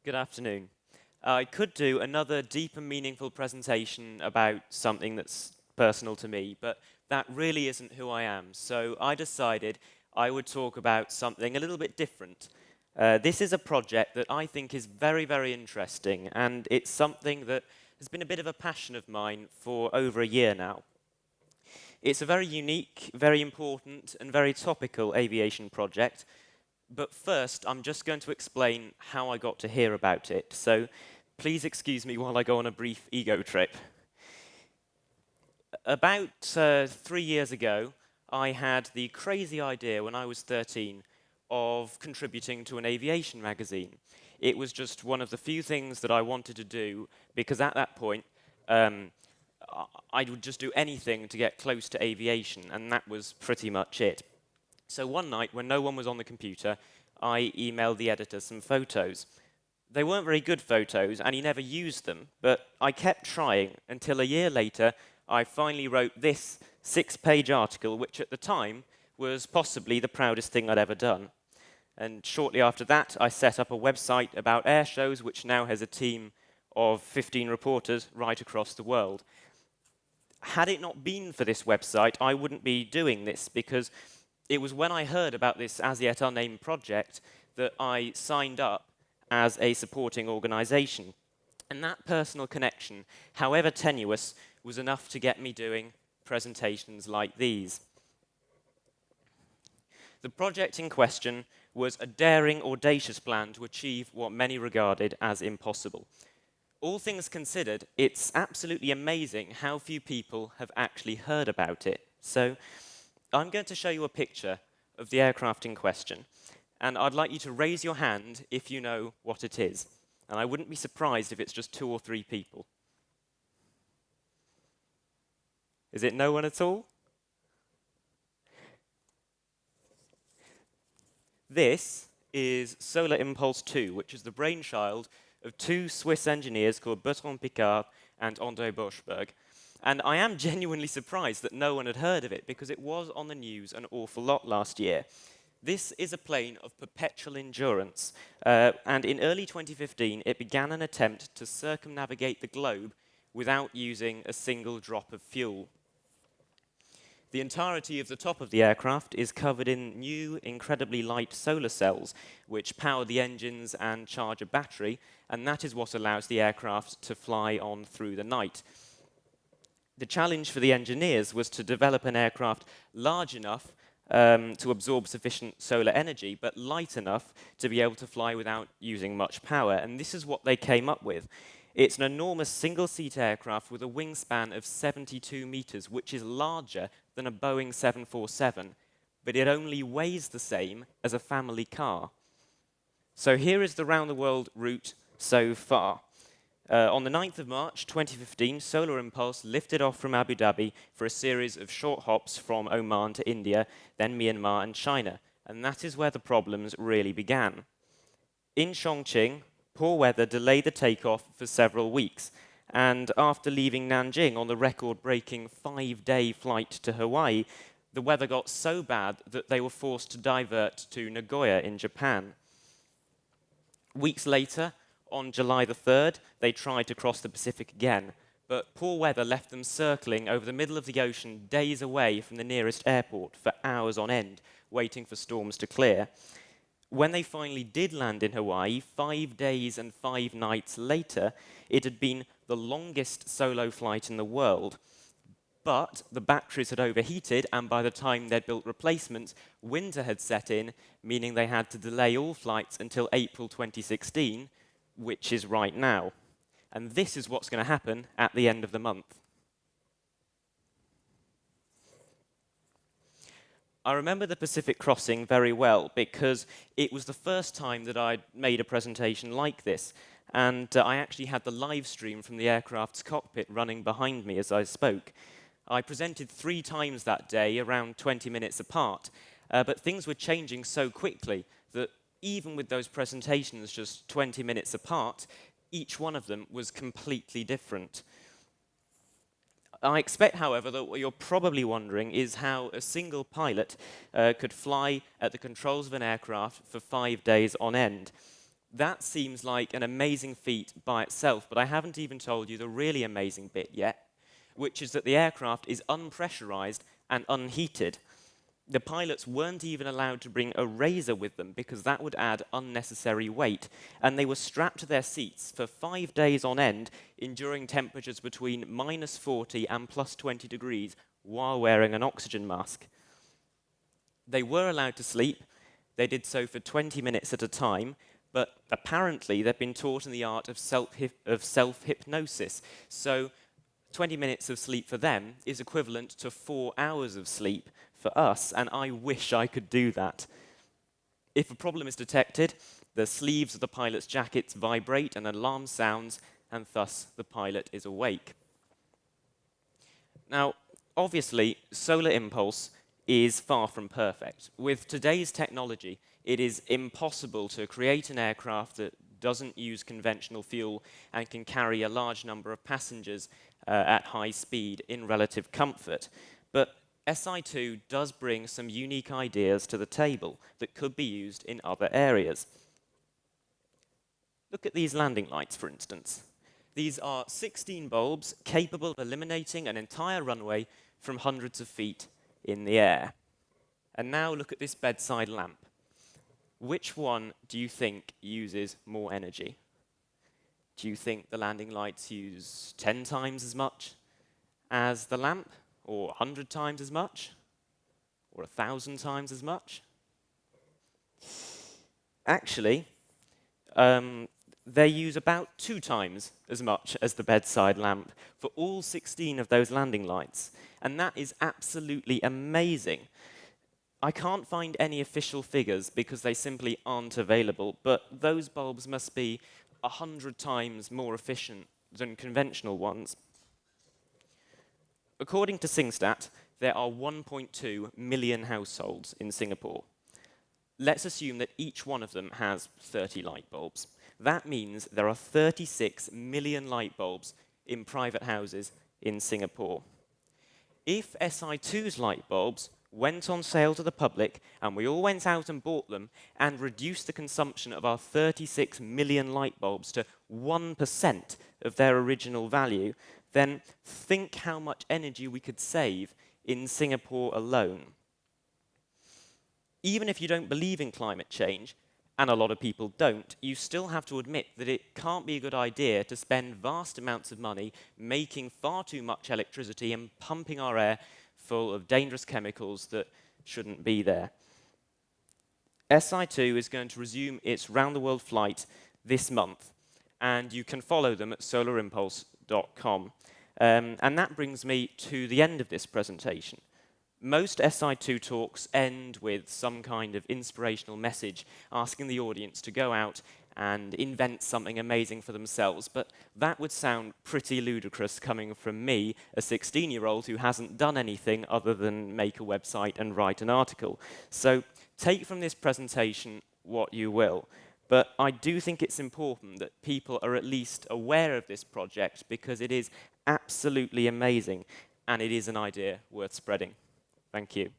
Good afternoon. I could do another deep and meaningful presentation about something that's personal to me, but that really isn't who I am. So I decided I would talk about something a little bit different. This is a project that I think is very, very interesting, and it's something that has been a bit of a passion of mine for over a year now. It's a very unique, very important, and very topical aviation project. But first, I'm just going to explain how I got to hear about it. So please excuse me while I go on a brief ego trip. About 3 years ago, I had the crazy idea when I was 13 of contributing to an aviation magazine. It was just one of the few things that I wanted to do because at that point, I would just do anything to get close to aviation, and that was pretty much it. So one night, when no one was on the computer, I emailed the editor some photos. They weren't very good photos, and he never used them, but I kept trying until a year later, I finally wrote this 6-page article, which at the time was possibly the proudest thing I'd ever done. And shortly after that, I set up a website about air shows, which now has a team of 15 reporters right across the world. Had it not been for this website, I wouldn't be doing this, because it was when I heard about this as yet unnamed project that I signed up as a supporting organization. And that personal connection, however tenuous, was enough to get me doing presentations like these. The project in question was a daring, audacious plan to achieve what many regarded as impossible. All things considered, it's absolutely amazing how few people have actually heard about it. So I'm going to show you a picture of the aircraft in question, and I'd like you to raise your hand if you know what it is. And I wouldn't be surprised if it's just 2 or 3 people. Is it no one at all? This is Solar Impulse 2, which is the brainchild of 2 Swiss engineers called Bertrand Piccard and André Boschberg. And I am genuinely surprised that no one had heard of it, because it was on the news an awful lot last year. This is a plane of perpetual endurance, and in early 2015, it began an attempt to circumnavigate the globe without using a single drop of fuel. The entirety of the top of the aircraft is covered in new, incredibly light solar cells, which power the engines and charge a battery, and that is what allows the aircraft to fly on through the night. The challenge for the engineers was to develop an aircraft large enough to absorb sufficient solar energy, but light enough to be able to fly without using much power, and this is what they came up with. It's an enormous single-seat aircraft with a wingspan of 72 meters, which is larger than a Boeing 747, but it only weighs the same as a family car. So here is the round-the-world route so far. On the 9th of March 2015, Solar Impulse lifted off from Abu Dhabi for a series of short hops from Oman to India, then Myanmar and China, and that is where the problems really began. In Chongqing, poor weather delayed the takeoff for several weeks, and after leaving Nanjing on the record-breaking 5-day flight to Hawaii, the weather got so bad that they were forced to divert to Nagoya in Japan. Weeks later, on July the 3rd, they tried to cross the Pacific again, but poor weather left them circling over the middle of the ocean days away from the nearest airport for hours on end, waiting for storms to clear. When they finally did land in Hawaii, 5 days and 5 nights later, it had been the longest solo flight in the world. But the batteries had overheated, and by the time they'd built replacements, winter had set in, meaning they had to delay all flights until April 2016, which is right now. And this is what's going to happen at the end of the month. I remember the Pacific crossing very well because it was the first time that I'd made a presentation like this, and I actually had the live stream from the aircraft's cockpit running behind me as I spoke. I presented 3 times that day, around 20 minutes apart, but things were changing so quickly that even with those presentations just 20 minutes apart, each one of them was completely different. I expect, however, that what you're probably wondering is how a single pilot could fly at the controls of an aircraft for 5 days on end. That seems like an amazing feat by itself, but I haven't even told you the really amazing bit yet, which is that the aircraft is unpressurized and unheated. The pilots weren't even allowed to bring a razor with them because that would add unnecessary weight, and they were strapped to their seats for 5 days on end, enduring temperatures between -40 and +20 degrees while wearing an oxygen mask. They were allowed to sleep. They did so for 20 minutes at a time, but apparently they've been taught in the art of self-hypnosis. So 20 minutes of sleep for them is equivalent to 4 hours of sleep for us, and I wish I could do that. If a problem is detected, the sleeves of the pilot's jackets vibrate and an alarm sounds, and thus the pilot is awake. Now, obviously, solar impulse is far from perfect. With today's technology, it is impossible to create an aircraft that doesn't use conventional fuel and can carry a large number of passengers at high speed in relative comfort. But SI2 does bring some unique ideas to the table that could be used in other areas. Look at these landing lights, for instance. These are 16 bulbs capable of illuminating an entire runway from hundreds of feet in the air. And now look at this bedside lamp. Which one do you think uses more energy? Do you think the landing lights use 10 times as much as the lamp? Or 100 times as much? Or 1,000 times as much? Actually, they use about 2 times as much as the bedside lamp for all 16 of those landing lights. And that is absolutely amazing. I can't find any official figures because they simply aren't available, but those bulbs must be 100 times more efficient than conventional ones. According to SingStat, there are 1.2 million households in Singapore. Let's assume that each one of them has 30 light bulbs. That means there are 36 million light bulbs in private houses in Singapore. If SI2's light bulbs went on sale to the public and we all went out and bought them and reduced the consumption of our 36 million light bulbs to 1% of their original value, then think how much energy we could save in Singapore alone. Even if you don't believe in climate change, and a lot of people don't, you still have to admit that it can't be a good idea to spend vast amounts of money making far too much electricity and pumping our air full of dangerous chemicals that shouldn't be there. SI2 is going to resume its round-the-world flight this month, and you can follow them at solarimpulse.com. And that brings me to the end of this presentation. Most SI2 talks end with some kind of inspirational message asking the audience to go out and invent something amazing for themselves, but that would sound pretty ludicrous coming from me, a 16-year-old who hasn't done anything other than make a website and write an article. So take from this presentation what you will, but I do think it's important that people are at least aware of this project because it is absolutely amazing and it is an idea worth spreading. Thank you.